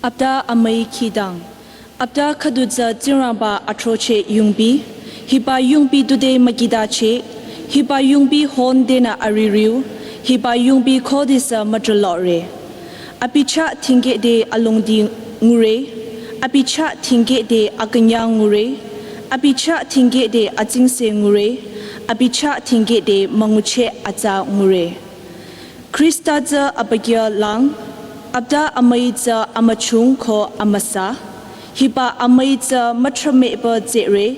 Abda amai khidang abda khaduza tiramba atroche yungbi hiba yungbi dude magida che hiba yungbi hondena aririu hiba yungbi khodisa matralore apicha thinge de alongdi ngure apicha thinge de akanya ngure apicha thinge de achingse ngure apicha thinge de manguche acha ngure Krista za apagya lang abda amaiza amachung kho amasa hiba amaiza matrame ba jere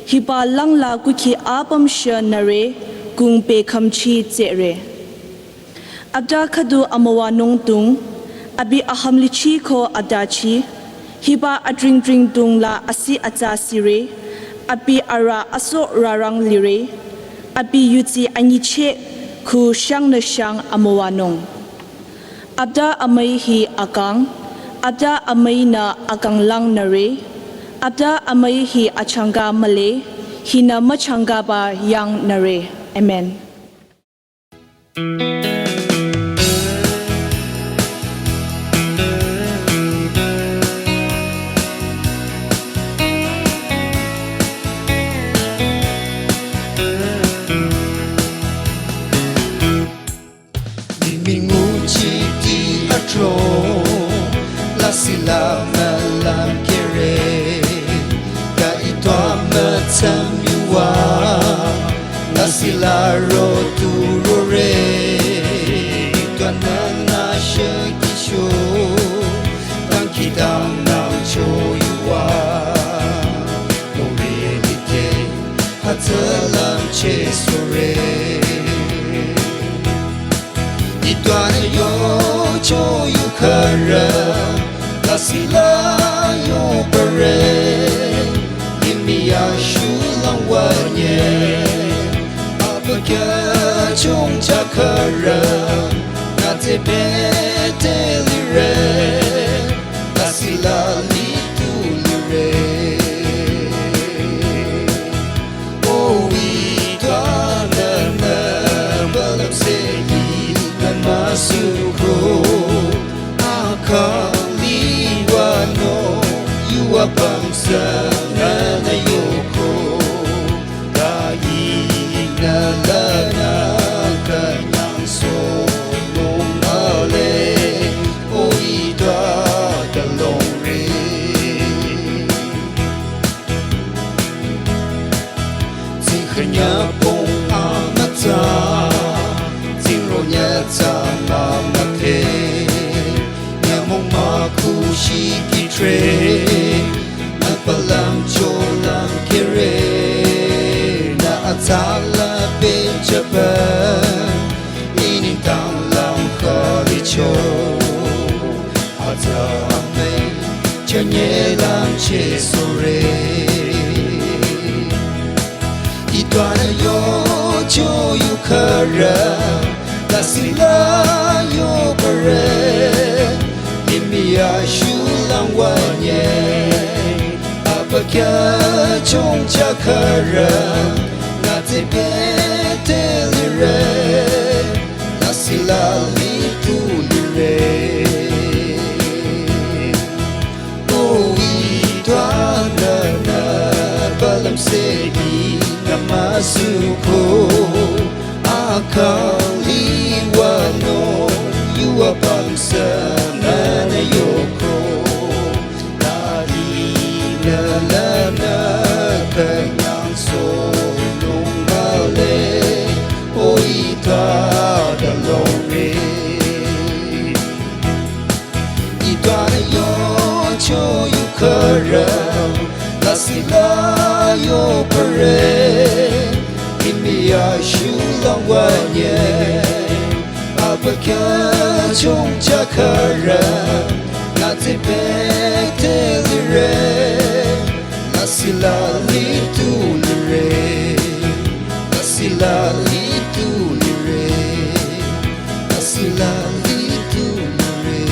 hiba langla kuki apam sha nare kung pe khamchi jere abda khadu amawa nong tung abi ahamlichi kho adachi hiba adring dring dung la asi acha sire abi ara aso rarang lire abi yuti anyiche khu shang na shang amawa nong abda amai hi akang abda amai na akang lang nare abda amai hi achanga male hina machanga ba yang nare amen La sila malam kere ka itwa matamiwa la sila rotu rore itwa na shakisho tang kita nang choywa no realite hatalam che sore itwa yo choyu kara la sila yo pare imia shulang wanye apakya chung chakara na tebe telire la sila litu lire oh itwa na balam sehi na masuko Kaliwano yuwa bangsa na yoko kaina lana kanyang solong male o ida dalong re Zikhanya pong amata Zingro nya mamate Shiki tre Napalam cholam kere Na atala bejaban Ining tang lam kharicho Atame Chanye lam che sore Itwana yo cho yu kara La sila yo pare Imia shulang wanye apakya chung chakara na tebe telire na sila litu lire oh itwa na balam sehi na masuko akaliwano yuwa bangsa na yoko Nari na kanyang solong male o ita dalong re ita yo cho yu kara la sila yo pare imia shulang wanye apakya chung chakara na tebe telire na sila litu lire na sila litu lire na sila litu lire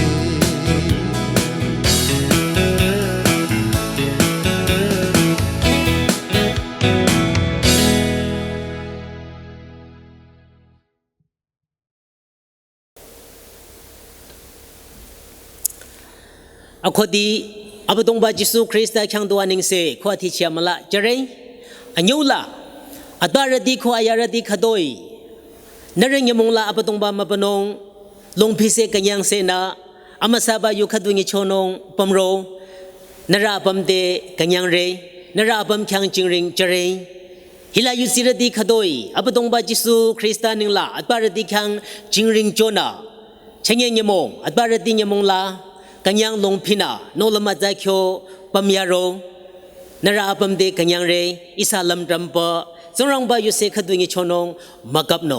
อคดีอับตงบาจิสุคริสต์ได้ขังตัวนิงเสขวาที่เชียมละเจริญอันยูละอัตารดีขวายารดีขดอยนเรงยมงละอับตงบามาปนงลงพิเศษกันยังเสนาอามาซาบายุขดุงิชนงปมโรนราปมเดกันยังเรนราปมขังจิงริงเจริญฮิลายุสิรดีขดอยอับตงบาจิสุคริสต์นิงละอัตารดีขังจิงริงโจนาเชงยมงอัตารดียมงละกันยังลงพินาโนลมาใจโคปมยาโรนราปมเดกันยังเรอิสาลัมรัมปะจงรังบายุเสขดุงิชนงมากับโน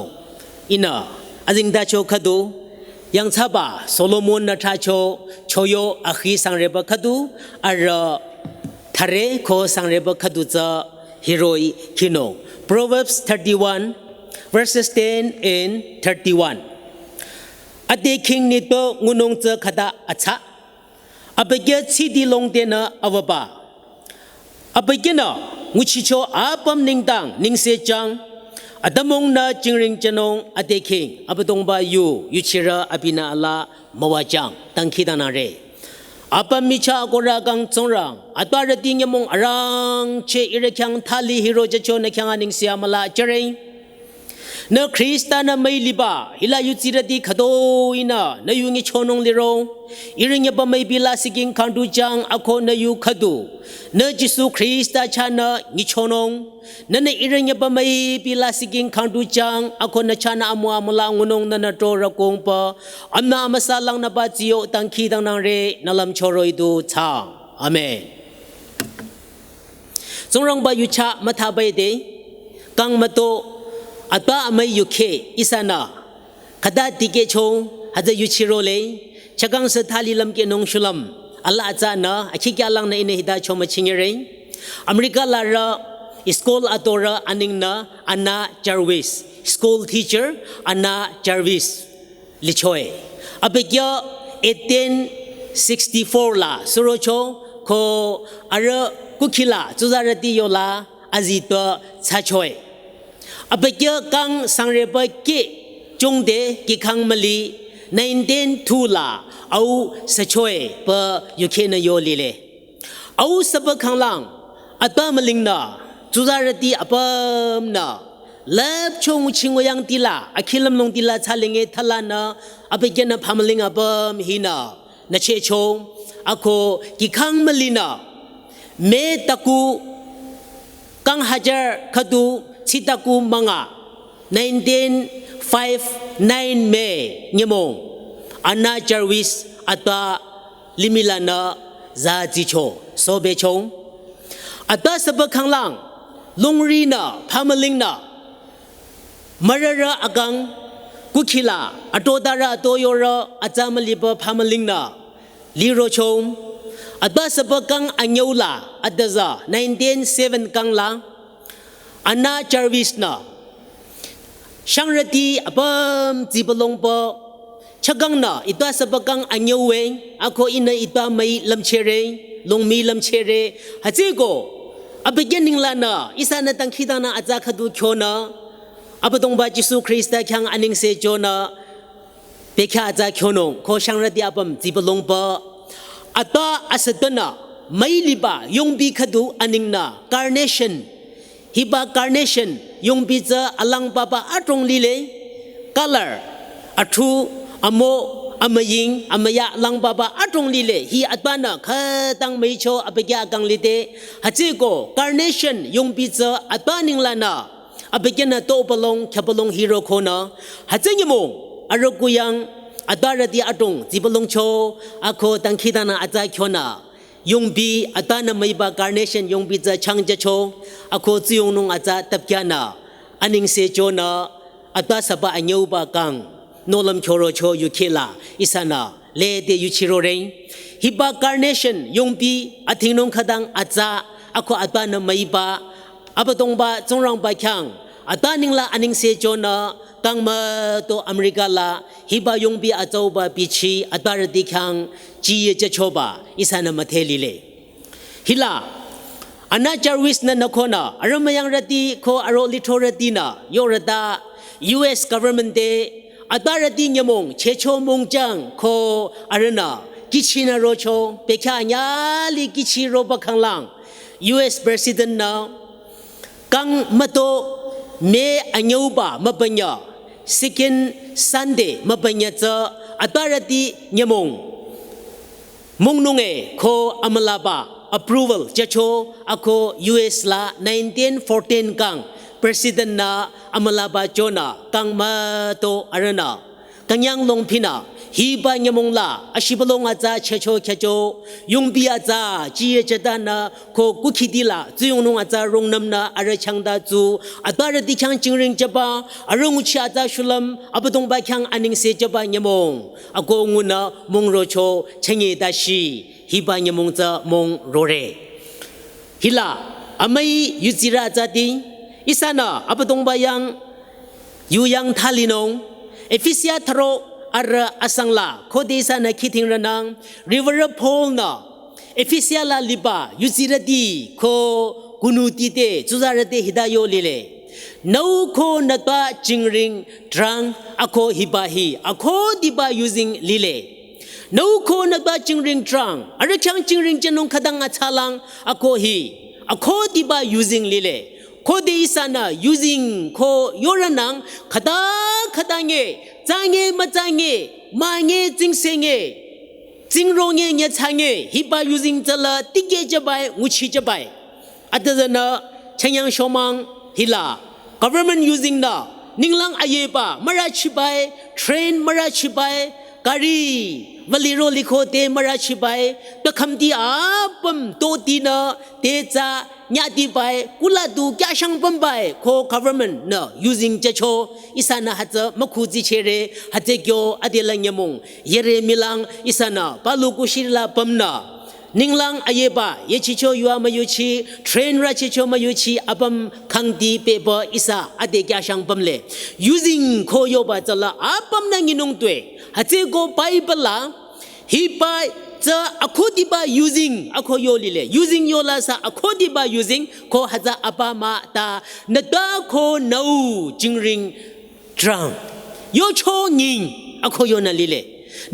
อินาอจิงดาโชขดูยังชาบะโซโลมอนนาทาโชโชโยอาคีสังเรบขดูอารทะเรโคสังเรบขดูจะฮิโรยคิโน Proverbs 31 verses 10 and 31อเดคิงนิโตงุนงเจขดาอัชะอเบเกชิดีลงเดนะอวบาอเบเกนะงุชิโชอาปมนิงตังนิงเซจังอดมงนาจิงริงจนงอเดคิงอเบตงบายูยุชิระอภินาลามวาจังตังคิดานาเรอปมิชาโกรากังจงรังอัตวารติยมงอรังเชอิระขังทาลีฮิโรจโชนขังอานิงเสียมลาเจริญนคริสตานาไม่ลิบาฮิลายุจิรดีขโดอินานยุงิชนงลิโรอิริญบะไม่บิลาสิกิงคันดูจังอโคนยุขดูนจิสุคริสตาชานางิชนงนันอิริญบะไม่บิลาสิกิงคันดูจังอโคนชานาอมัวมลางุนงนันโตระกงปะอัมนาอมสาลังนบาจิโอตังคีตังนางเรนลัมชโรยดูชาอาเมนจงรังบายุชามาทาเบเดกังมาโตอัตตาไม่ยุเคอิสานาขดาติเกชงฮัจยุชิโรเลชักังสถาลีลำเกนงชุลัมอัลลาอาจารย์นะอคิกาลังในอินหิดาชมชิงเรอเมริกาลาระสกูลอัตโตระอันนิงนะอันนาจาร์วิสสกูลทีเชอร์อันนาจาร์วิสลิชอยอเบกยา1864ลาสุโรโชโคอาระกุคิลาจุซาระติโยลาอาซิโตชาชอยอเบกยกังสังเรบกิจงเดกิคังมลี19ทูลาเอาสะช่วยเปยุเคนโยลีเลเอาสบคังลังอัตมลิงนาจุซารติอปมนาเล็บชงชิงวยังติลาอคิลมลงติลาชาลิงเอทลานาอเบกยนพามลิงอปมหินานาเชชงอโคกิคังมลีนาเมตะกูกังฮัจร์ขดูชิตากูมังะ1959เมเงมงอันนาจาร์วิสอัตตาลิมิลานาซาจิโชโซเบชงอัตตาสบคังลังลงรีนาพามลิงนามารระอกังกุคิลาอโตดาระโตโยระอาจามลิบพามลิงนาลิโรชงอัตตาสบคังอัญญูลาอัตตาซา1907กังลังอันนาจาร์วิสนาช่างระดีอปมจีบลงปอชักกังนาอิตาสบกังอันยูเวงอโคอินอิตาไม่ลำเชเรลงมีลำเชเรฮัจิโกอเบกินิงลานาอิสานตังคิดานาอาจาขดูโคนาอบตงบาจิสุคริสต์ขังอันนิงเซโจนาเปกอาจาโคนงโคช่างระดีอปมจีบลงปออัตาอัสตนาไม่ลิบายงบีขดูอันนิงนาคาร์เนชั่นฮิบาคาร์เนชั่นยงบิจาอลังปะปะอัตรงลีเลคัลเลอร์อัทูอโมอเมยิงอเมยะลังปะปะอัตรงลีเลฮีอัตบานะขตังไม่โชอเปกะกังลีเตฮัจิโกคาร์เนชั่นยงบิจาอัตบานิงลานาอเปกะนะโตปลงแคปลงฮีโร่โคนาฮัจิยมงอารกุยังอัตารติอัตรงจิปลงโชอโคตังคิดานาอัจาโคนายงบีอัตานาไม่บาคาร์เนชั่นยงบีจะช่างจะโชอโคจิยงนงอาจาตับแกนาอันนิงเซโจนาอัตาสบะอันยูบากังโนลัมโชโรโชยุเคลาอิสานาเลเดยุชิโรเรงฮิบาคาร์เนชั่นยงบีอธิงนงขดังอาจาอโคอัตานาไม่บาอัปตงบาจงรังบาขังอัตานิงลาอันนิงเซโจนากังมาโตอเมริกาลาฮิบายงบีอาจาวบาปิชีอัตารติขังจีเจโชบาอิสานามาเทลิเลฮิลาอันนาจาร์วิสนันนโคนาอารมยังรติโคอารลิโทรตินาโยรตา U.S. government เดอัตารติญมงเชโชมงจังโคอารนา กิชินาโรโชเปแค่ญาลีกิชิโรบะขังลัง US President นะกังมาโตเมอัญญาบะมาปัญญา Second Sunday มาปัญญาจะอัตราดีเนมงมงนุงโคอมลาบะ approval จะโชอโค US ละ1914กัง President นะอมลาบะโจนากังมาโตอารนากังยังลงพินาฮีบะเนมงลาอาชิบลงอาจาเชโชเชโจยุงบีอาจาจีเจดานาโคกุคิดีลาจุยงนงอาจารงนำนาอารชังดาจูอัตราดิขังจิงริงจบาอารมุชอาจาชุลัมอับดงบะขังอันิงเซจบาเนมงอโกงุนามงโรโชเชงเยดาชีฮีบะเนมงจะมงโรเรฮิลาอเมยยุจิราจาติอิสานาอับดงบะยังยูยังทาลินงเอฟิเซียทโรอาระอสังลาโคดีสานาคิทิงระนังริเวอร์โพลนาเอฟิเซียลาลิบายูซิรดีโคกุนูติเตจุซาระเตฮิดาโยลิเลนูโคนัตวาจิงริงดรังอโคฮิบาฮีอโคดิบา using ลิเลนูโคนัตวาจิงริงดรังอาระชังจิงริงจนงขดังอัชาลังอโคฮีอโคดิบา using ลิเลโคดีสานา using โคโยระนังขดาเงจางเงมาจางเงมาเงจิงเซงเงจิงโรงเงเงจางเงฮิบา using จะละติเกจะไปมุชีจะไปอัตจะนะชังยังชมังฮิลา government using นะนิงลังอาเยปะมาราชิไป train มาราชิไปการีวลีโรลิโคเตมาราชิไปตะคำที่อาปมโตตีนะเตจาญาติไปกุลาดูแกช่างปมไปโค government นะ using จะโชอิสานะฮัจมะคูจิเชเรฮัจเกียวอเดลังยมงเยเรมิลังอิสานะปาลูกุชิลาปมนะนิงลังอเยบะเยชิโชยัวมายุชีเทรนราชิโชมายุชีอปมคังดีเปบอิสาอเดแกช่างปมเล using โคโยบะจะละอปมนังยินงตัวฮัจโกไปบลาฮิไปจะอโคดิบา using อโคโยลิเล using โยลาซาอโคดิบา using โคฮัจอปามาตานดาโคนูจิงริงดรังโยโชงิงอโคโยนาลิเล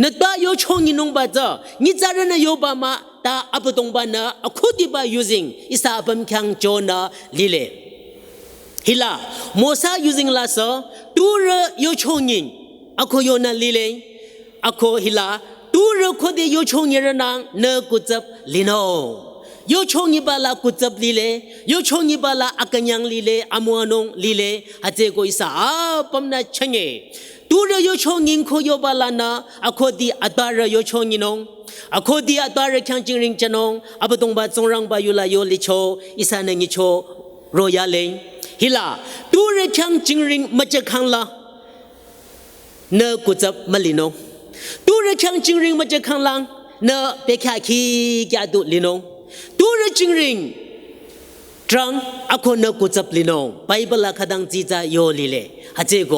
นดาโยโชงินงบาจะนิจารณโยบามาตาอปตงบานาอโคดิบา using อิสาบัมคังโจนาลิเลฮิลาโมซา using ลาซาตูระโยโชงิงอโคโยนาลิเลอโคฮิลาตูระโคเดโยชงเยรนังเนกุจับลิโนโยชงยิบาลากุจับลิเลโยชงยิบาลาอากัญยังลิเลอมัวนงลิเลฮัจเจโกอิสาปมนาชงเงตูระโยชงยิงโคโยบาลานาอโคดีอัตาระโยชงยินงอโคดีอัตาระขังจิงริงจนงอปตงบาจงรังบายุลาโยลิโชอิสานังยิโชโรยาเลงฮิลาตูระขังจิงริงมาจากขังลาเนกุจับมลิโนตูระขังจิงริงมาจากข้างล่างเนเปแค่ขี้แกดูลินงตูระจิงริงตรังอโคเนกุจับลินงไปบลาขดังจีจาโยลิเลฮัจเจโก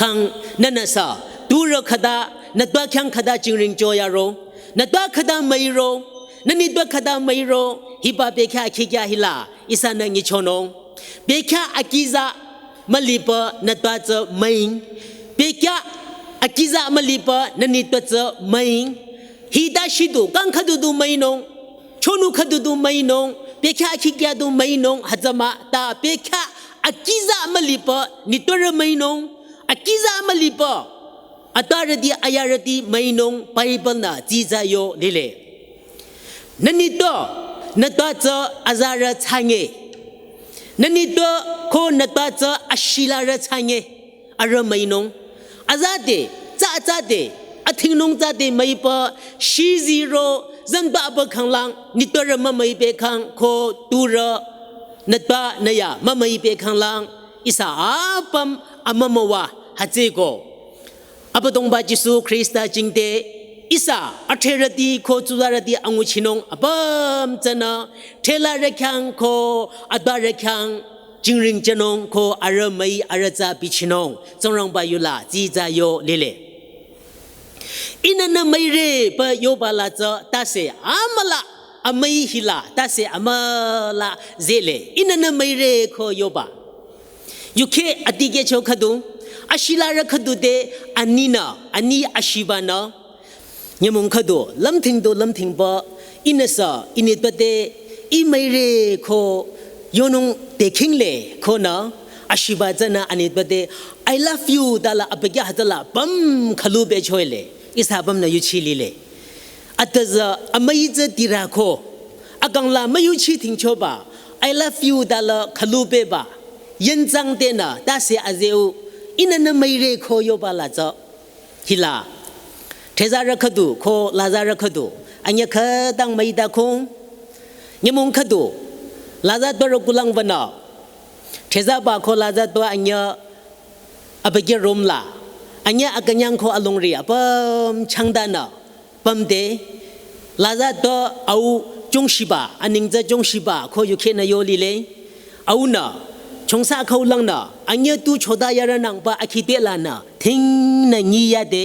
ขังนันน่ะซาตูระขดานัดว่าขังขดาจิงริงโจยาโรนัดว่าขดาไม่โรนันนิดว่าขดาไม่โรฮิบาเปแค่ขี้แกฮิลาอิสานังยิชนงเปแค่อากิซามาลิปนัดว่าจะไม่เปแค่อากิซามาลิปะนันนิตัวเจไม่ฮิดาชิดูกังขดูดูไม่นงชนุขดูดูไม่นงเปแค่อาคิกยาดูไม่นงฮัจมาตาเปแค่อากิซามาลิปะนิตัวเรไม่นงอากิซามาลิปะอัตารดีอายารดีไม่นงไปบันนาจีจาโยลิเลนันนิตัวนัตัวเจอาซาระชางเงนันนิตัวโคนัตัวเจอาชิลาระชางเงอารไม่นงอาซาเดจ้าเดอธิงนงจ้าเดไม่ปะชีซีโรจันบะบะขังลังนิตัวระมาไม่เปขังโคตูระนัดบะนยามาไม่เปขังลังอิสาปัมอามะมวะฮัจเจโกอปตงบาจิสุคริสต์จิงเตอิสาอัเทระดีโคจุดาระดีอังุชินงอปัมจันะเทลาระขังโคอัตบาระขังจิงริงจนงโคอารมัยอารจาปิชินงจงรังบายุลาจีจาโยเลเลอินันไม่เรปโยบาลาจตาเสอามละอมัยฮิลาตาเสอามละเจเลอินันไม่เรโคโยบายุเคอติเกโชขดุอาชิลาระขดุเดอันนีนาอันนีอาชิบานา nhớ mong khát đồ lâm thình bờ inasa initbate imaire kho yonong teking le kho na ashiba jana anitbate I love you dala apegya hatala bam khalu be choile isabam na yuchili le ataza amaiza tira kho agangla mayuchi thingchoba I love you dala khalu be ba yenjang de na ta se azeu inana maire kho yo ba la za hila theza rakhadu kho laza rakhadu anya khadang maida kho nyamong khadu laza dor kulang bana theza ba kho laza to anya abage romla anya akanyang kho alongri apam changdana pamde laza to au jongsiba aningja jongsiba kho yukhe na yoli le au na chongsa khau lang na anya tu choda yara nang ba akhite la na thing na nyi ya de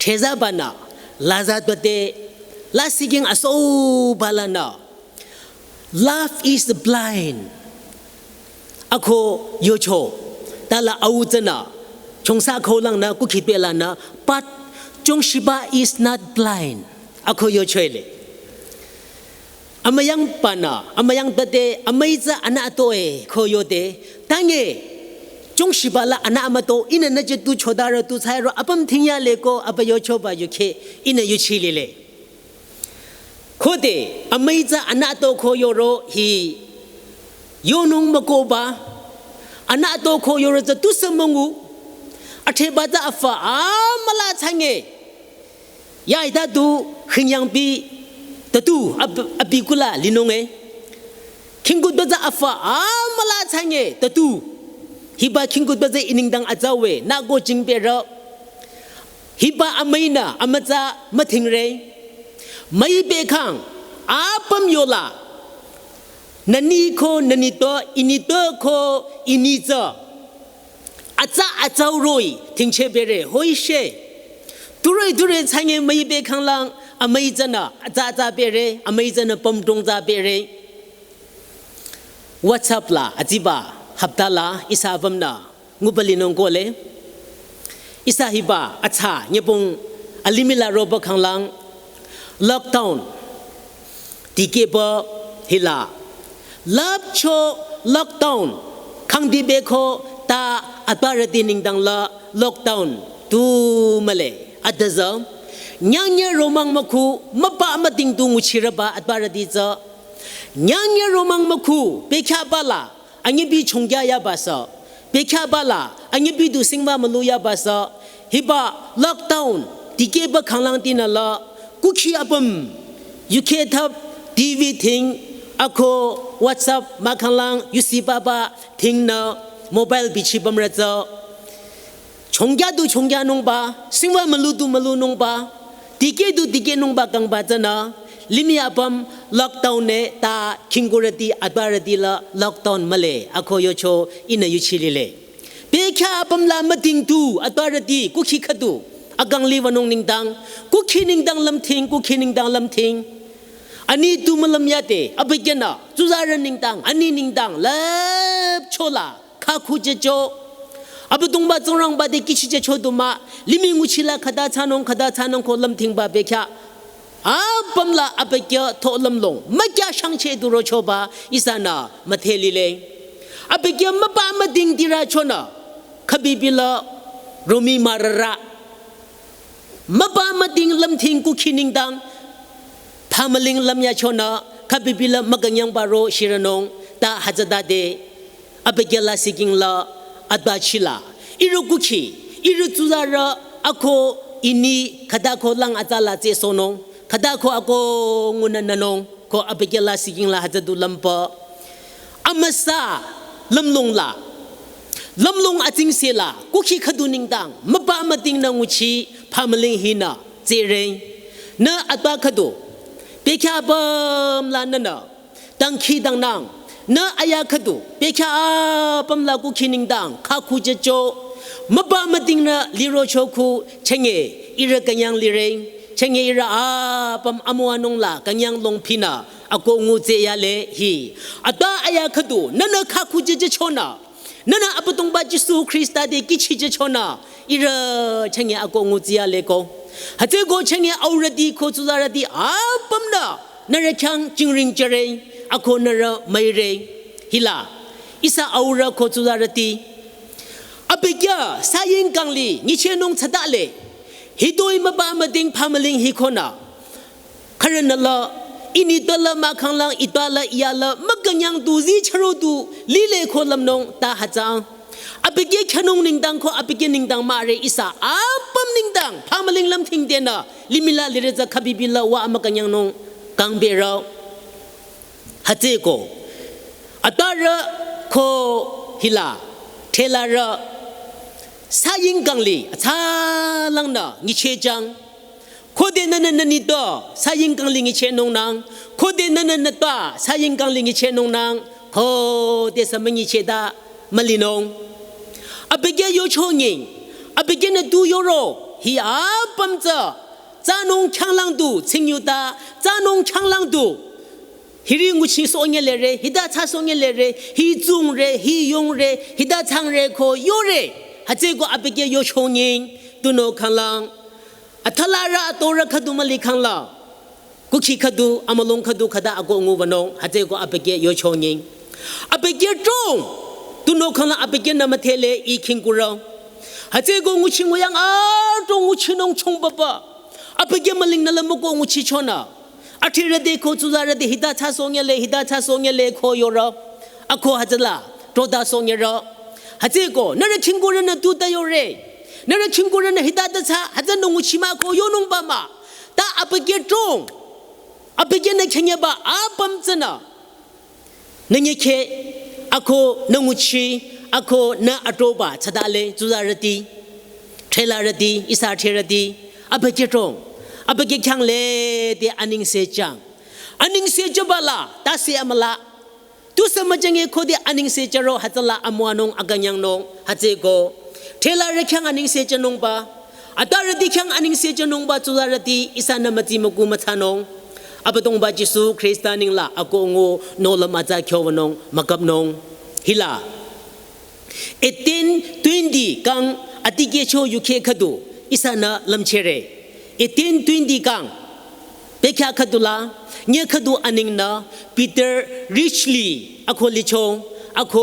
theza bana laza to de la seeking aso balana love is blind akho yocho tala aujana chongsa kholang na ku khitbela na but jongshiba is not blind akho yochele amayang pana amayang dade amaiza ana atoe khoyote tange jongshiba la ana amato ina na je tu chodara tu sairo apam thingya leko apayo choba yukhe ina yuchili le khode amaiza ana to khoyoro hi yonong makoba ana to khoyoro za tu samangu athe baza afa amala change yai da du khinyang bi tatu abikula linonge kingut baza afa amala change tatu hiba kingut baza iningdang ajawe na go jingbero hiba amaina amaza mathingre mai bekhang apam yola nani ko nanito inito ko iniza acha achauroi tingche bere hoishe turoi change mai bekhang lang amaizana acha bere amaizana pomdongza bere whatsapp la ajiba haptala isabamna ngubalinong kole isahiba acha nyepong alimila roba khanglang lockdown tikeba hila love cho lockdown khangdi beko ta atbarati ningdang la lockdown tu male adaza nyanya romang makhu mapa amating tu nguchiraba atbarati za nyanya romang makhu bekha bala anyibi chongya ya basa bekha bala anyibi du singba maluya basa hiba lockdown tikeba khanglang tinala kukhi apam UK thap TV thing ako WhatsApp makanglang UC baba thing na mobile bichi bamraza chongya nongba singwa malu nongba dike nongba kang bajana limi apam lockdown ne ta kingurati adbarati la lockdown male ako yocho ina yuchilile bekha apam la mating tu adbarati kukhi khadu agang liwanong ningdang kukhi ningdang lam thing ani tu malam yate abigena zuzaran ningdang ani ningdang lap chola kha khuje jo abudung ba zongrang ba de kichi je choduma liming uchila khada chanong ko lam thing ba bekha abamla abekya tho lam long makya shangche duro choba isana matheli le abekya mapa mading dira chona khabibila romi marara mapa mading lam thing ku khiningdang thamaling lamya chona khabibila maganyang baro shiranong ta hajada de abegela seeking la adachila irukuchi irutuzara ako ini khadako lang atala che sonong khadako ako ngunananong ko abegela seeking la hajadu lampa amasa lamlong ating sila kuki khaduning dang mapa mating na nguchi phamaling hina jereng na atba khadu bekha bam la nana tangki dang nang na aya khadu bekha pam la kuki ning dang kha khu je cho mapa mating na liro choku chenge ira kanyang lireng chenge ira pam amwanong la kanyang long phina ako ngu je ya le hi ata aya khadu nana kha khu je chona nana apatong ba Jesu Krista de kichi je chona ira chenge ako ngu je ya le ko ฮัจโกเชงเงเอาระดีโคจุลาระดีอาปัมนะนรชังจิงริงเจริญอโคนระไม่เรฮิลาอิสาเอาระโคจุลาระดีอเบกยาสายิงกังลีนิเชนงชะดาเลฮิโดยมาบามาดิงพามลิงฮิโคนาคาร์นละอินิตละมาคังลังอิตาละอียาละมักยังดูซีชโรดูลีเลโคลำนงตาฮัจังอเบกยขนงนิงดังโคอเบกยนิงดังมาเรอิสาอาปัมนิงดังพามลิงลำทิงเดนะลิมิลาลิเรจะขบิบิลาวะมักยังนงกังเบราฮัจโกอัตาระโคฮิลาเทลาระสายิงกังลีชาลังนะนิเชจังโคเดนันนันนิตาสายิงกังลิงิเชนงนางโคเดนันนันตาสายิงกังลิงิเชนงนางโคเดสมังิเชดามลินงอเบเกยโยชงิงอเบเกนดูโยโรฮิอาปัมจาจานงช่างลังดูชิงยูตาจานงช่างลังดูฮิริงุชิโซเงเลเรฮิดาชาโซเงเลเรฮิจุงเรฮิยงเรฮิดาชังเรโคโยเรฮัจโกอเบเกยโยชงิงตุโนคังลังอัทลาระตัวรักขดูมาลิขังลากุชิขดูอามลงขดูขดาอโกงูวนงฮัจโกอเบเกโยชงิงอเบเกจงตุโนขังลาอเบเกนามเทเลอีคิงกุเราฮัจโกงูชิงวยังอาจงงูชินงชงบะบะอเบเกมาลิงนัลมโกงูชิชนะอาทิระเดโคจุลาระเดฮิดาชาโซเงเลฮิดาชาโซเงเลโคโยระอโคฮัจลาโตดาโซเงระฮัจโกนั่นคิงกุระนตูตโยเรนั่นชิงกุระนฮิตาตชาฮัจนงุชิมาโคโยนงบามาตาอเปเกตรงอเปเกนเขญบาอาปัมจนะนเงเคอโคนงุชิอโคนาอโตบาชะดาเลจุซารตีเทลารตีอิสาเทรตีอเปเกตรงอเปเกขังเลเดอานิงเซจังอานิงเซจบาลาตาเซอมลาตุสมจังเอโคเดอานิงเซจโรฮัจลาอมวานงอกัญยังนงฮัจโกเทลาระขังอานิงเซจนงบาอัตาระดิขังอานิงเซจนงบาจุลาระติอิสานามจิมกุมัทานงอัปตงบาจิสุคริสตานิงลาอโกงูโนลมาจาเขียววนงมกับนงฮิลา1820กังอติเกโชยุเคขดูอิสานาลัมเชเร1820กังเปค่าขดูลาเนียขดูอานิงนาปีเตอร์ริชลีอโคลิชงอโค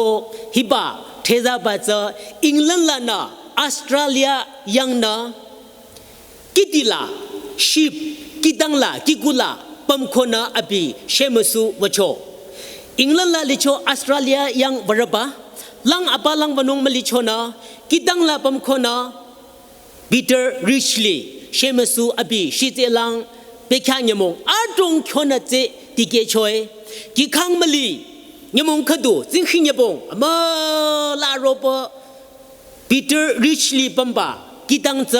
ฮิบาเทซาบาจาอังกฤษลานาออสเตรเลียยังนากิติลาชิปกิตังลากิกุลาปัมโคนาอบีเชมสุวโชอังกฤษลาลิโชออสเตรเลียยังวรบาลังอปาลังวนงมลิโชนากิตังลาปัมโคนาปีเตอร์ริชลีเชมสุอบีชิเจลังเปค่าเนมงอาจงโคนาเจติเกชวยกิคังมลียมงขดูจิงขิญบงมาลาโรปปีเตอร์ริชลีปัมบากิตังเจ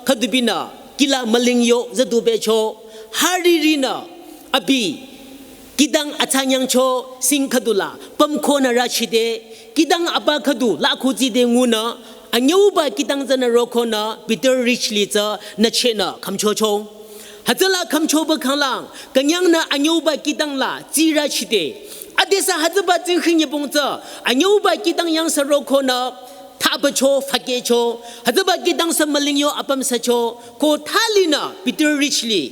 ขดูบินากิลามลิงโยจะดูเบโชฮาริรินาอบีกิดังอาจารยังโชสิงขดูลาปัมโคนาราชิเดกิดังอบาขดูลาคูจิเดงูนาอันยูบากิดังจะนรโคนาปีเตอร์ริชลีเจนัชเชนาคำโชโชฮัจลาคำโชบขังลังกันยังนาอันยูบากิดังลาจีราชิเดอดีสหัดบัดจึงขึ้นยบงเจออันยูบากิดังยังสโรโคนาท่าบโชฟักเกโชหัดบัดกิดังสมลิงโยอปัมสโชโคทาลินาปีเตอร์ริชลี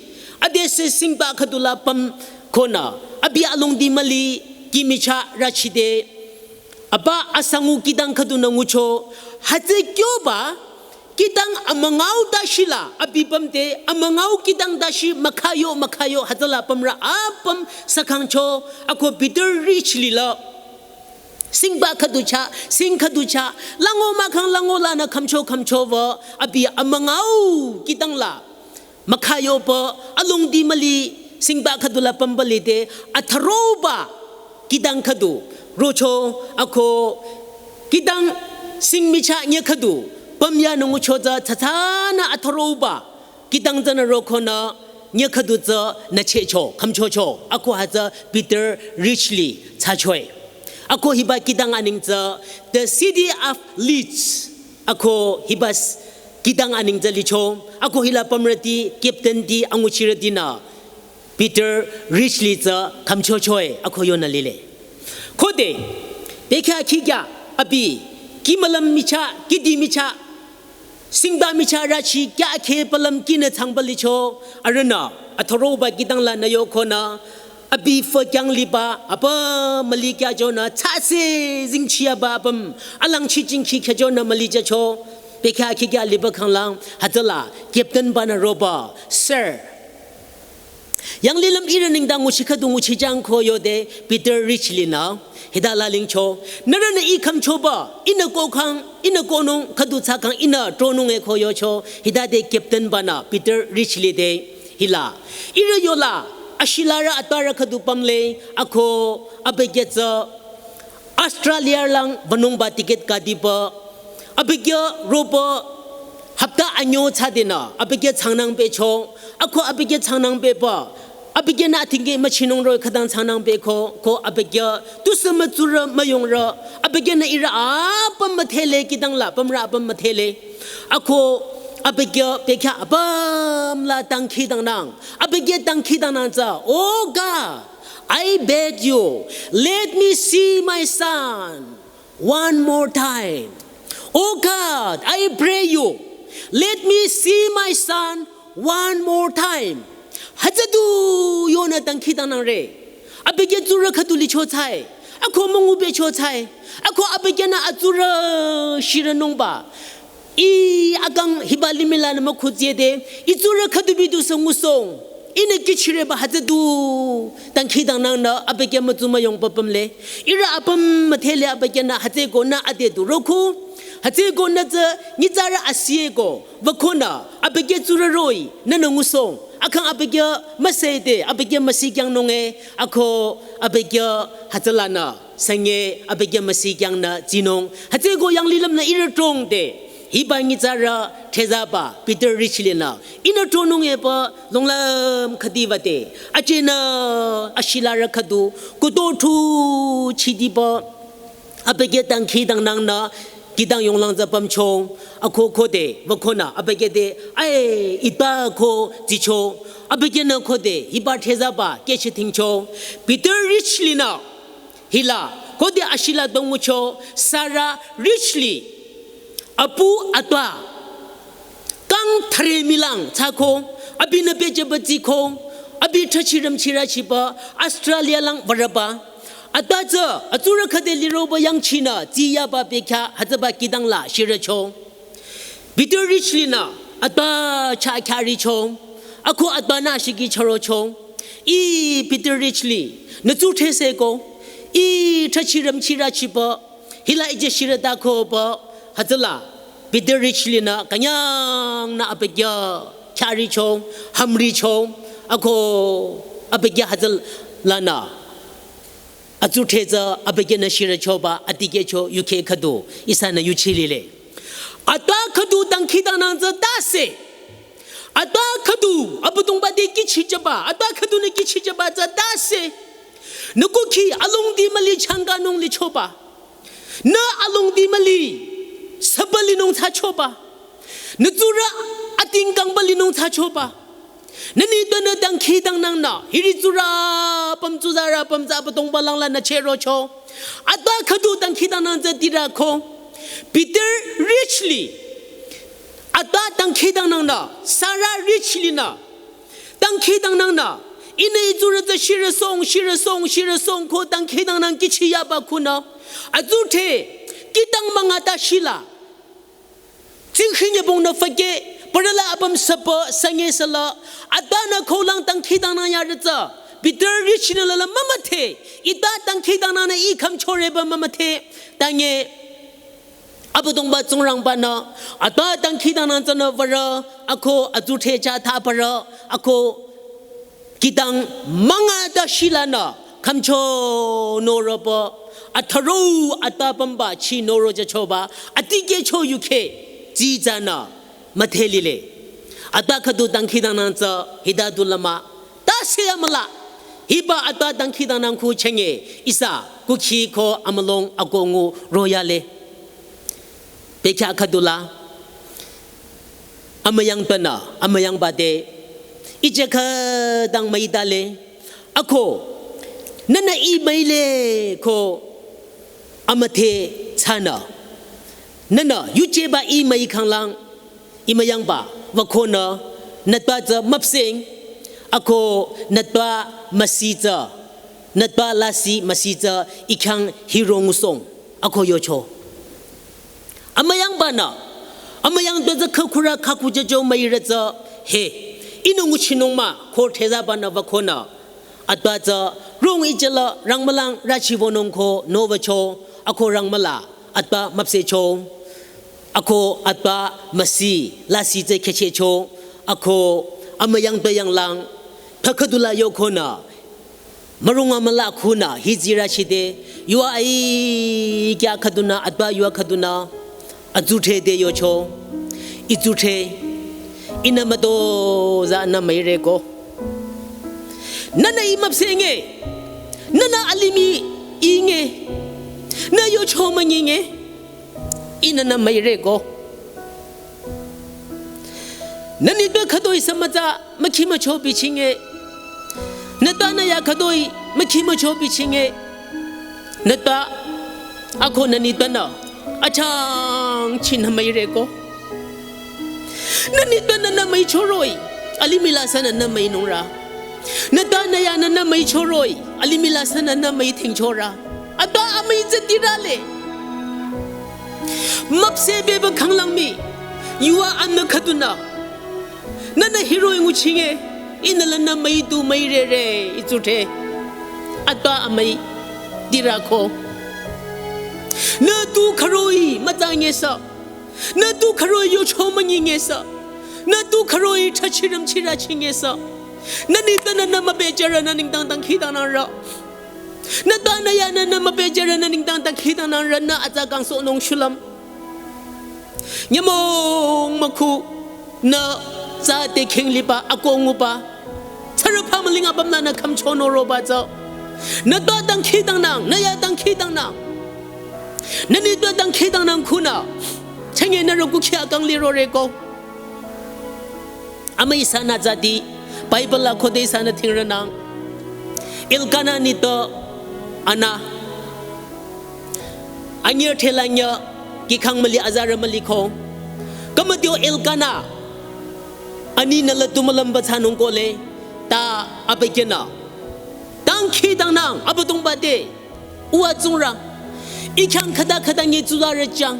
อดีสสิงบาขดุลาปัมโคนาอบีอาลงดีมลีกิมิชาราชิเดอบาอาสังูกิดังขดุนงูโชฮัจเกียวบากิดังอมังเอาดาชิลาอบีปัมเตอมังเอากิดังดาชิมะขายโยฮัจลาปัมระอาปัมสักขังโชอโคปีเตอร์ริชลีละสิงบาขดุชาสิงขดุชาลังโอมาขังลังโอลานะคำโชวะอบีอมังเอากิดังลามะขายโยปะอลงดีมลีสิงบาขดุลาปัมบลีเตอัทโรบากิดังขดุโรโชอโคกิดังสิงมิชาเนียขดุปัมยานงโชจาทัทานาอัทโรบากิดังจันโรโคนาเนียขดุจานาเชโชคำโชอโคฮัจปีเตอร์ริชลีชาช่วยอโคฮิบากิดังอันิงจา the city of Leeds อโคฮิบาสกิดังอันิงจาลิโชอโคฮิลาปัมรตีเก็บเต็นดีอังุชิรตินาปีเตอร์ริชลีจาคำโชอโคโยนาลิเลโคเดเบคาคิกาอบีกิมลัมมิชากิดีมิชา สิงบามิชาราชีแกเคปลัมกินทางบลิโชอารณาอัทโรบากิตังลานายโคนาอบีฟยังลิบาอปมลิกาโจนาชาเซจิงชียบาปมอลังชิจิงคีขจนามลิจโชเปคาคิกาลิบขังลังฮัตลาเก็บกันบานาโรบาเซอร์ยังลิลมอีรนิงดังอุชิขดุงอุชิจังโคโยเดปีเตอร์ริชลินาฮิดาลาลิงโชนรนอีคำโชบะอินโกคังอินโกนงขดุชักคังอินโตรนงเอโคโยโชฮิดาเดเก็บตันบานาปีเตอร์ริชลิเดฮิลาอิรโยลาอาชิลาระอัตระขดุปัมเลอโคอเบเกจอออสเตรเลียลังวันงบาติเกตกาดิบะอเบเกโรบะฮับตาอันโยชาเดนาอเบเกชังนังเปโชอโคอเบเกชังนังเปปะอเบเกนาทิงเกมาชินงโรขดังชังนังเปโคโคอเบเกตุสมจุระมายงระอเบเกนาอิระอาปมเทเลกิดังละปมระปมเทเลอโคอเบเกเปคาปมละตังคีดังนังอเบเกตังคีดังนังจ้าโอ้ God I beg you let me see my son one more time oh God I pray you let me see my son one more timeฮัจดูโยนาตังคีตังนังเรอเบเกจูระขดุลิโชชัยอโคมงูเบโชชัยอโคอเบเกนาอจูระชิรนงบาอีอากังฮิบาลิมิลานมคุเจเดอีจูระขดุบิดุสงุสงอินกิชิเรบฮัจดูตังคีตังนังนะอเบเกมจุมายงปปมเลอิระอปมมเทเลอเบเกนาฮัจโกนาอเดดูโรคูฮัจโกนาจะนิจาระอาเซียโกวะโคนาอเบเกจูระโรยนันงุสงอาคังอเบเกมาเสดอเบเกมาสีกังนงเออโคอเบเกฮัจลานาสังเกอเบเกมาสีกังนาจีนงฮัจโกยังลิลมนาอิระตรงเดฮิบังนิจาระเทซาบาปีเตอร์ริชเลนาอินตรงนงเอปะลงลมคดีวะเดอาเจนาอาชิลาระคดูกุโตทูชิดีปะอเบเกตังคีตังนังนากิดังยงลังจะปั๊มชงอโคโคเดวะโคนาอเบเกเดไออิบาโคจิโชอเบเกนาโคเดฮิบาเทซาบาเกชิทิงโชปีเตอร์ริชลีนาฮิลาโคเดอาชิลาดงมุโชซาราริชลีอปูอัตวากังทะเลมิลังชาโคอบินเปจบจิโคอบิทัชิรมชิราชิบะออสเตรเลียลังวรบาอัตตาอจุระคเดลิโรบยังชินาจียาบาเปคาฮัจบากิดังลาชิระโชบิตริชลินาอัตตาชาคาริโชอโคอัตตานาชิกิชโรโชอีบิตริชลีนจุเทเซโกอีทัชิรมชิราชิบะฮิลาอิเจชิระตาโคบะฮัจลาบิตริชลินากัญญางนาอเปกยาชาริโชฮัมริโชอโคอเปกยาฮัจลานาอจุเทซาอเบเกนชิระโชบาอติเกโชยุเคขดูอิสานายุชิลิเลอัตตาขดูตังคีตังนังจะตาเซอัตตาขดูอับตุงบาดีกิชิจบาอัตตาขดูนกิชิจบาจะตาเซนกุคีอลงดีมลีชังกานงลิโชบานาอลงดีมลีสบลินงทาโชบานจุระอติงกังบลินงทาโชบานั่นนี่ตัวนั้นดังขี้ดังนังนะฮิริจุราปั๊มจุจาราปั๊มจับตรงบาลังลานะเชโรโชอัตตาขดูดังขี้ดังนังจะติระโคปีเตอร์ริชลีอัตตาดังขี้ดังนังนะซาร่าริชลีนะดังขี้ดังนังนะอินเอจุระจะชิระซงโคดังขี้ดังนังกิชิยาบาคุนะอจุเทกิดังมังอาตาชิลาจิงขินยบงนะฟะเกปรลาบัมสปะสังเกสละอัตตานาโคลังตังคีดังนายาร์จ้าบิดร์ริชนละมะมะเทอิตาตังคีดังนาอีคำโชเรบมะมะเทตังเงอับดงบาจงรังบานาอัตตาตังคีดังนาจันวระอโคอจุเทจาทาประอโคกิดังมังอาตาชิลานาคำโชโนรบะอัทรูอัตตาบัมบาชีโนโรจะโชบาอติเกโชยุเคจีจานามาเทลิเลอัตตาขดูตังคีดังนันจะฮิดาดุลมาตาเสียมละฮิบะอัตตาตังคีดังนันคูเชงเออิสากุคีโคอมลงอากงูโรยาเลเปชาขดูลาอามยังตนะอามยังบาเดอิเจคดังไม่ดาเลอโคนั่นอีไม่เลโคอามเทชานะนั่นยุเจบาอีไม่ขังลัง อิมายังบ่าวะโคนะนัดว่าจะมับเสียงอโคนัดว่ามาซีจะนัดว่าลาซีมาซีจะอีกครั้งฮิโรงุสงอโคโยโชอามายังบ่านะอามายังตัวจะเข้าคุระข้ากุจะโจไม่ระจะเฮอินุงุชินงมาโคเทซาบานะวะโคนะอัตว่าจะรุ่งอิจละรังมลังราชิวอนงโคโนวโชอโครังมลาอัตว่ามับเสโชอโคอัตว่ามาซีลาซีเจเคเชโชอโคอามายังตัวยังลังพระคดุลายโยโคนะมรุงอามลาคูนะฮิจิราชิเดยัวไอแกคดุนาอัตว่ายัวคดุนาอจุเทเดโยโชอิจุเทอินามาโตซานาไม่เรโกนั่นไอมับเสงเงนั่นอาลิมีอิงเงนั่นโยโชมันยิงเงอินานาไม่เรโกนั่นนี่เป็นขดอยสมัจจะไม่คิดมาโชว์ปิชิงเงนั่นตอนนั้นอยากขดอยไม่คิดมาโชว์ปิชิงเงนั่นตาอาคนนั่นนี่ตัวน่ะอาจารย์ชินไม่เรโกนั่นนี่ตัวนั้นไม่โชว์รอยอาลิมิลาสันนั้นไม่นุ่งรานั่นตอนนั้นยานั้นไม่โชว์รอยอาลิมิลาสันนั้นไม่ทิ้งโชว์ราอาตัวอาไม่จะตีราเลยมับเสเบบขังลังมียัวอันนักขดุนานั่นฮีโร่งูชิงเออินลันน่ะไม่ดูไม่เร่อิจุเทอัตตาไม่ดีรักโคนั่นดูขรอยมาจางเงสนั่นดูขรอยโยชมันยิงเงสนั่นดูขรอยทัชรำชิราชิงเงสนั่นนี่ตอนนั้นมาเบจาระนั่นนิ่งตังขีตังนั่นระนั่นตอนนั้นยานั่นมาเบจาระนั่นนิ่งตังขีตังนั่นระนั่นอาจจะกังโซนงชุลัมยามงมาคูน่ะซาเตคิงลิปะอากงอุปะชารุพามลิงอับมนานะคำชโนโรบะเจ้านั่นตัวตังขีตังนังนั่นยาตังขีตังนังนั่นนี่ตัวตังขีตังนังคุณะเช่นนั้นเรากุขยากังลิโรเรโกอาไม่สานาจัดีไบเบิลละโคเดสานาทิงระนังอิลกานานิโตอานาอันเยอเทลันเยกิขังมลิอาซาระมลิโคก็มาเดียวอิลกานาอันนี้นั่นแหละตุมลัมบัชานงโกเลตาอับไปกินนะตั้งขีตั้งนางอับตงบาเดอวดจงรังอีขังขดาขดาเงี้ยจุดาระจัง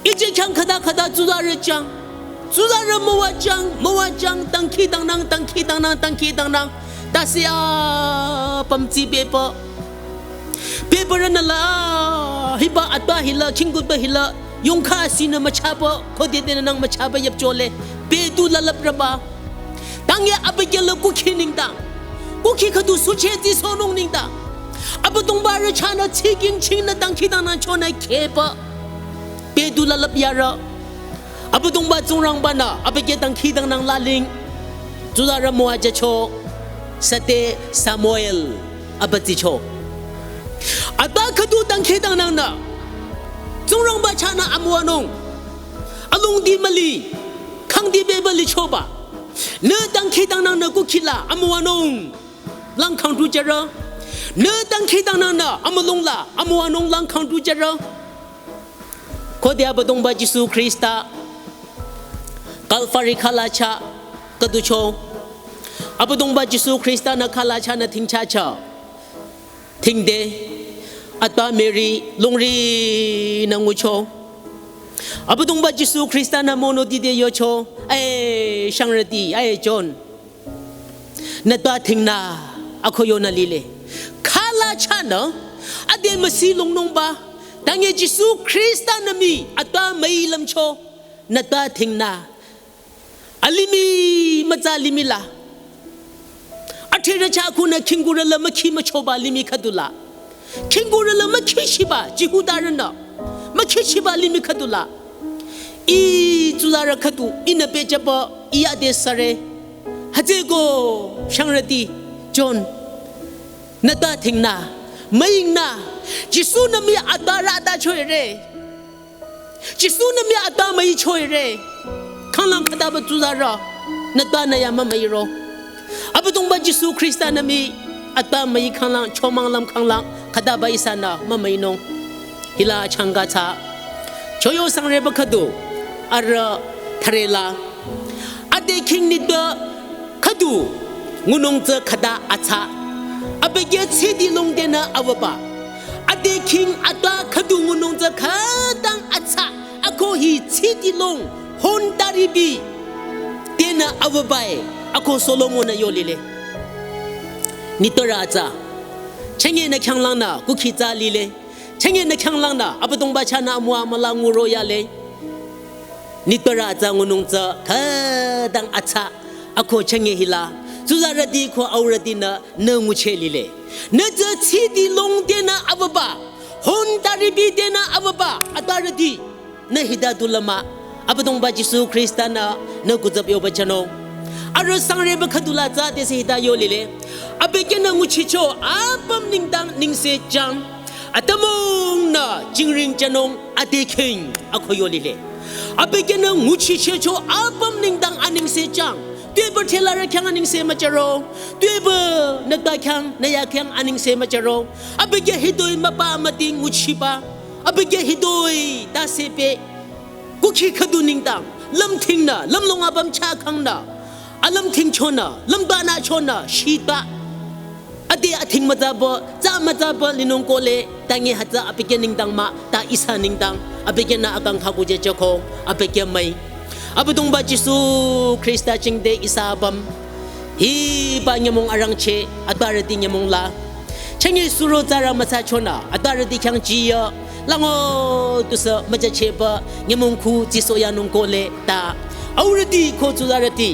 อีเจ้าขังขดาขดาจุดาระจังจุดาระมัวจังตั้งขีตั้งนางตั้งขีตั้งนางตั้งขีตั้งนางตาเสียปั๊มจีเปเปอร์นั่นละฮิบะอัตตาฮิละคิงกุตบะฮิละยงข้าสินะมาชาบะเขาเดินนั่งมาชาบะยับโจเลเปดูละลับระบาตั้งยาอับเกลกุขีนิงตังกุขีขดูสุเชติโซนงนิงตังอับตงบาร์ชานะชิกิงชิงนะตั้งขีตังนันโชนัยเคปะเปดูละลับยาระอับตงบาจงรังบานะอับเกตั้งขีตังนังลาลิงจุดาระมัวจะโชสเตซามูเอลอับติโชอัตตาขดูตั้งขีตังนังนะจงรังบาชานะอมวานงอลงดีมลีขังดีเบบลิโชบะเนื้อตั้งขีตังนังนะกุขิลาอมวานงลังขังดูเจระเนื้อตั้งขีตังนังนะอมลงละอมวานงลังขังดูเจระโคเดียบดงบาจิสุคริสตากัลฟาริคาลาชากดูโชอับดงบาจิสุคริสตานะคาลาชานะทิงชาชาทิงเดอัตตาเมรีลงรีนังอุโชอับดุงบาจิสุคริสตานาโมโนดิเดโยโชช่างระดีจอนนัตตาทิงนาอโคโยนาลีเลคาลาชานะอเดมสีลงนงบาตั้งเยจิสุคริสตานามีอัตตาไม่ลำโชนัตตาทิงนาอลิมีมาจาลิมิลาอัฐิราชาคุณคิงกุระละมะคีมาโชบาลิมิคดุลาคิงกุระละมะคีชิบาจิฮูดารันนะมะคีชิบาลิมิคดุลาอีจุลาระคดุอินเปจบะอีอาเดสเรฮะเจโกช่างระดีจอนนัตตาทิงนาไม่ยิงนาจิสุนามีอัตตาราตาช่วยเรจิสุนามีอัตตาไม่ช่วยเรข้างหลังขดาบจุลาระนัตตานายามะไม่รออับตงบาจิสุคริสตานามีอัตตาไม่ข้างหลังชมังลำข้างหลังขดาบอิสานะมะไม่นงฮิลาชังกาชาโชโยสังเรบคดูอาระ ทะเลลาอเดคิงนิดขดูงูนงเจขดาอัชะอเบเกชีดีลงเดนะอวบะอเดคิงอัตาขดูงูนงเจขดังอัชะอโคฮีชีดีลงฮอนดาริบีเดนะอวบะอโคโซโลมอนโยลิเลนิตราจาเชงเงนขังลังนากุขิจาลีเลเชงเงนขังลังนาอปตงบาชานามัวมลางูโรยาเลนิตราจางุนงเจขดังอัชะอโคเชงเงฮิลาสุซาระดีโคเอาระดีนะเนงูเชลีเลเนเจชีดีลงเดนะอวบะฮอนดาริบีเดนะอวบะอัตาระดีเนฮิดาตุลมะอปตงบาจิสุคริสตานะเนกุจับโยบชโนอารสังเรบขดุลาจาเดสิฮิดาโยลีเลอเบเกนะงูชิโชอาปัมนิงดังนิงเซจังอัตมงนะจิงริงจนงอเดคิงอโคโยลีเลอเบเกนะงูชิโชอาปัมนิงดังอนิงเซจังด้วยบทเทลาระขังอนิงเซมาจโรด้วยบนักตาขังนายาขังอนิงเซมาจโรอเบเกฮิโดยมาปามาติงูชิปาอเบเกฮิโดยตาเซเปกุขีขดุนิงดังลำทิงนะลำลงอาบัมชาขังนะอลำทิงชนะลำบานาชนะชีตาอดีอธิงมาจับจ้ามาจับลินงโกเลตังเงหัดจ้าอเปเกนิงดังมาตาอิสานิงดังอเปเกน่าอังคักุเจเจโคอเปเกไม่อเปตงบาจิสุคริสต์จิงเดอิสาบัมฮีบาญมงอารังเชอัตบาร์ดิญมงลาเชงยิสุโรจารามาซาชนะอัตบาร์ดิขังจียลังโอตุสมาจเชบะญมงคูจิโซยานงโกเลตาเอารดีโคจุลารดี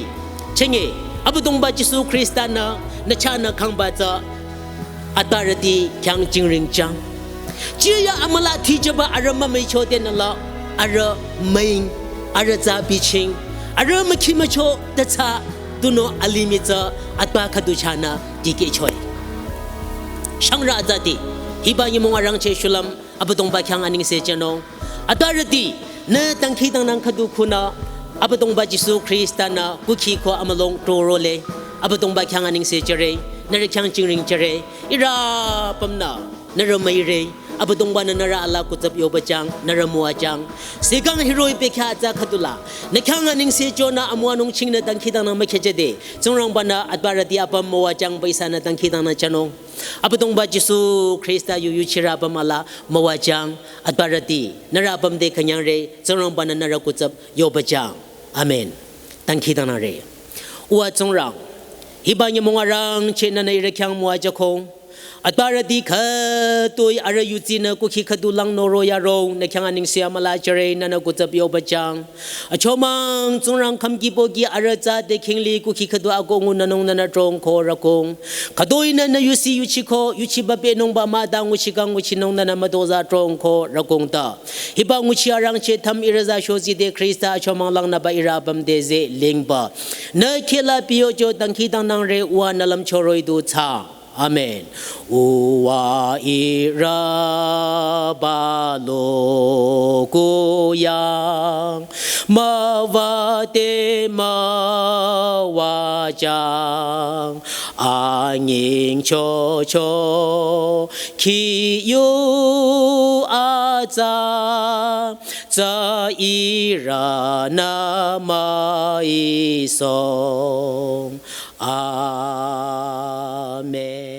เชงยิอเปตงบาจิสุคริสต์นะนชานะขังบาจาอัตารดีขังจิงริงจังเจียอมลาทีจบะอารมไม่โชเดนละอารไม่อารจาบิชิงอารมคิมโชตชาตุโนอลิมิจาอัตบาคดุชานะดีเกชอยช่างราจาดีฮิบายมงอารังเชชุลัมอปตงบาขังอนิงเซจโนอัตารดีเนตังคีตังนังคดุคุณาอปตงบาจิสุคริสตานะกุขีโคอมลงโตโรเลอปตงบาขังอนิงเซจเรนรขังจิงริงเจเรอิราปัมนานรไม่เรอปตงบานนราอัลลากุจับโยบจังนรมัวจังเสกังฮิโรยเปขะจาขดุลานขังอนิงเซจนะอมัวนงชิงนตังคีตังนังไม่เคจเดจงรังบานาอัตบารติอปมัวจังไปสานตังคีตังนังจนงอปตงบาจิสุคริสตายูชิราปมาลามัวจังอัตบารตินราปัมเดขยังเรจงรังบานนรากุจับโยบจังอาเมนตังคีตังนังเรอวจงรังฮิบายมงอารังเชนนันเรขังมัวจะคงอัตบารติขตัวอารยุจินกุขิขดุลังโนโรยาโรในขังอนิงเสียมาลาเจเรนันกุจับโยบจังอชมังจงรังคำกิโปกีอารจาเดคิงลีกุขิขดุอากงุนนงนันตรงโคระกงขดอยนันยุสิยุชิโคยุชิบะเปนงบามาดังอุชิกังอุชินงนันมาโดซาตรงโคระกงตาฮิบังอุชิอารังเชทัมอิรซาโชซิเดคริสตาชมังลังนาบะอิราบัมเดเซลิงบะเนเคลาปิโยโจตังคีตังนังเรอวานลัมโชโรยดูชาAmen. Uwa ira balo kuyang mawate mawajang angin chocho kiyu aza za ira nama isong Amen.